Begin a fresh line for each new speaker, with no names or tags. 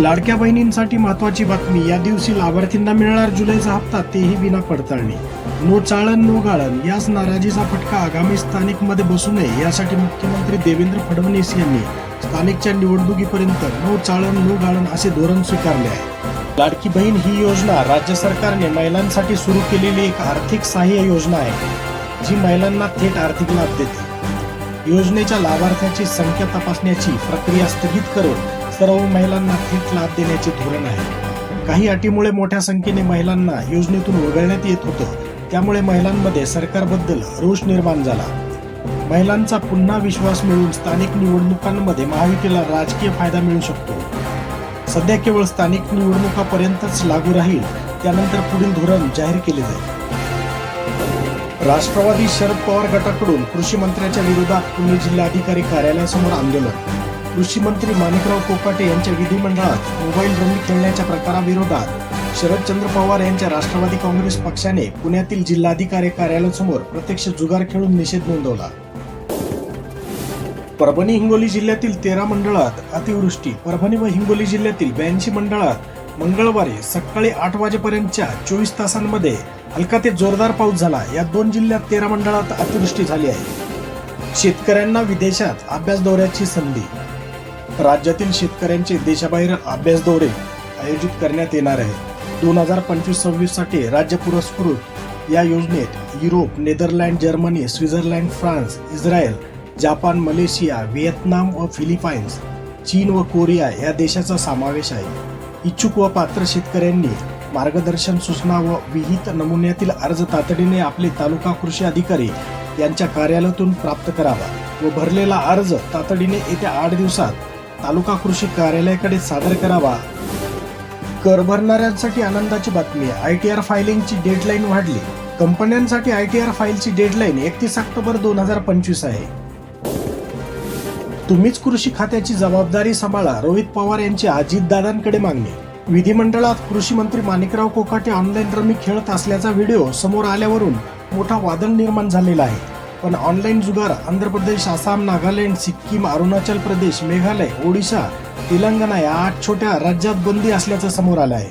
लाडक्या बहिणींसाठी महत्त्वाची बातमी. या दिवशी लाभार्थींना मिळणार जुलैचा हप्ता, तेही विना पडताळणी. नो चाळण नो गाळण याच नाराजीचा फटका आगामी स्थानिकमध्ये बसू नये यासाठी मुख्यमंत्री देवेंद्र फडणवीस यांनी स्थानिकच्या निवडणुकीपर्यंत नो चाळण नो गाळण असे धोरण स्वीकारले आहे. लाडकी बहीण ही योजना राज्य सरकारने महिलांसाठी सुरू केलेली एक आर्थिक सहाय्य योजना आहे, जी महिलांना थेट आर्थिक लाभ देते. योजनेच्या लाभार्थ्याची संख्या तपासण्याची प्रक्रिया स्थगित करून सर्व महिलांना थेट लाभ देण्याचे धोरण आहे. काही अटीमुळे मोठ्या संख्येने महिलांना योजनेतून वगळण्यात येत होतं, त्यामुळे महिलांमध्ये सरकारबद्दल रोष निर्माण झाला. महिलांचा पुन्हा विश्वास मिळवून स्थानिक निवडणुकांमध्ये महायुतीला राजकीय फायदा मिळू शकतो. सध्या केवळ स्थानिक निवडणुकापर्यंतच लागू राहील, त्यानंतर पुढील धोरण जाहीर केले जाईल. राष्ट्रवादी शरद पवार गटाकडून कृषी मंत्र्यांच्या विरोधात पुणे जिल्हाधिकारी कार्यालयासमोर आंदोलन. कृषी मंत्री माणिकराव कोकाटे यांच्या विधिमंडळात मोबाईल रमी खेळण्याच्या प्रकाराविरोधात शरदचंद्र पवार यांच्या राष्ट्रवादी काँग्रेस पक्षाने पुण्यातील जिल्हाधिकारी कार्यालयासमोर प्रत्यक्ष जुगार खेळून निषेध नोंदवला. परभणी हिंगोली जिल्ह्यातील 13 मंडळात अतिवृष्टी. परभणी व हिंगोली जिल्ह्यातील 82 मंडळात मंगळवारी सकाळी 8 वाजेपर्यंतच्या 24 तासांमध्ये हलका ते जोरदार पाऊस झाला. या 2 जिल्ह्यात 13 मंडळात अतिवृष्टी झाली आहे. शेतकऱ्यांना विदेशात अभ्यास दौऱ्याची संधी. राज्यातील शेतकऱ्यांचे देशाबाहेर अभ्यास दौरे आयोजित करण्यात येणार आहे. 2025-26 साठी राज्य पुरस्कृत या योजनेत Europe, Netherland, Germany, Switzerland, France, Israel, Japan, Malaysia, Vietnam व फिलिपाईन्स, चीन व कोरिया या देशाचा समावेश आहे. इच्छुक व पात्र शेतकऱ्यांनी मार्गदर्शन, सूचना व विहित नमुन्यातील अर्ज तातडीने आपले तालुका कृषी अधिकारी यांच्या कार्यालयातून प्राप्त करावा व भरलेला अर्ज तातडीने येत्या 8 दिवसात तालुका कृषी कार्यालयाकडे सादर करावा. कर भरणाऱ्यांसाठी आनंदाची बातमी. ITR फायलिंगची डेडलाईन वाढली. कंपन्यांसाठी ITR फाईलची डेडलाईन 31 ऑक्टोबर 2025 आहे. तुम्हीच कृषी खात्याची जबाबदारी सांभाळा, रोहित पवार यांची अजितदादांकडे मागणी. विधिमंडळात कृषी मंत्री माणिकराव कोकाटे ऑनलाईन रमी खेळत असल्याचा व्हिडिओ समोर आल्यावरून मोठा वादळ निर्माण झालेला आहे. पण ऑनलाईन जुगार आंध्र प्रदेश, आसाम, नागालँड, सिक्कीम, अरुणाचल प्रदेश, मेघालय, ओडिशा, तेलंगणा या 8 छोट्या राज्यात बंदी असल्याचं समोर आलं आहे.